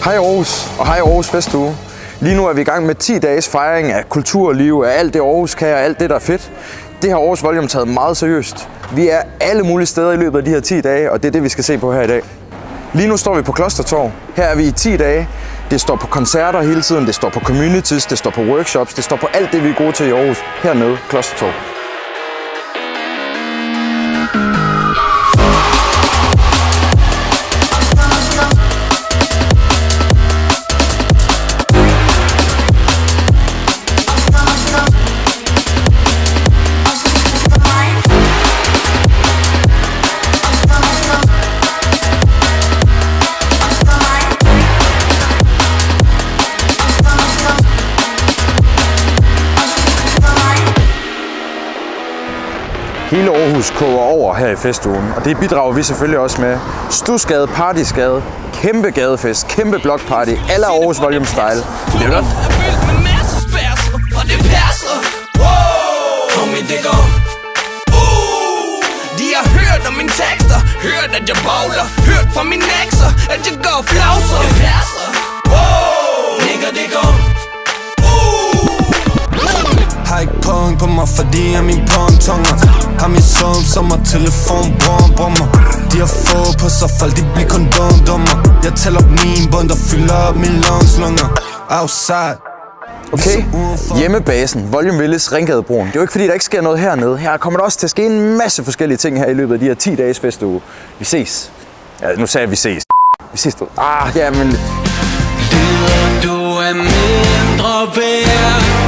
Hej Aarhus, og hej Aarhus Festuge. Lige nu er vi i gang med 10 dages fejring af kulturliv, af alt det Aarhus kan og alt det, der er fedt. Det har Aarhus Volume taget meget seriøst. Vi er alle mulige steder i løbet af de her 10 dage, og det er det, vi skal se på her i dag. Lige nu står vi på Klostertorv. Her er vi i 10 dage. Det står på koncerter hele tiden, det står på communities, det står på workshops, det står på alt det, vi er gode til i Aarhus. Hernede, Klostertorv. Hele Aarhus koger over her i festugen, og det bidrager vi selvfølgelig også med. Stusgade, Partysgade, kæmpe gadefest, kæmpe blockparty, alle Aarhus Volume style. Det er De har hørt om mine tekster, hørt at jeg bowler, hørt fra mine ekser, at jeg går flauser. Det passer, nigga det går. Har ikke punk på mig, fordi jeg min punk-tunger. Har min søm som og telefon, brummer. De har fået på sig, folk de bliver kondom-dummer. Jeg tæller min bund og fylder op min lungs-lunger. Outside. Okay, hjemmebasen, Volume Village, Ringgadebroen. Det er jo ikke fordi, der ikke sker noget hernede. Her kommer der også til at ske en masse forskellige ting her i løbet af de her 10 dages festuge. Vi ses. Ja, nu sagde jeg, vi ses. Vi ses du. Ja, men... Du er mindre værd.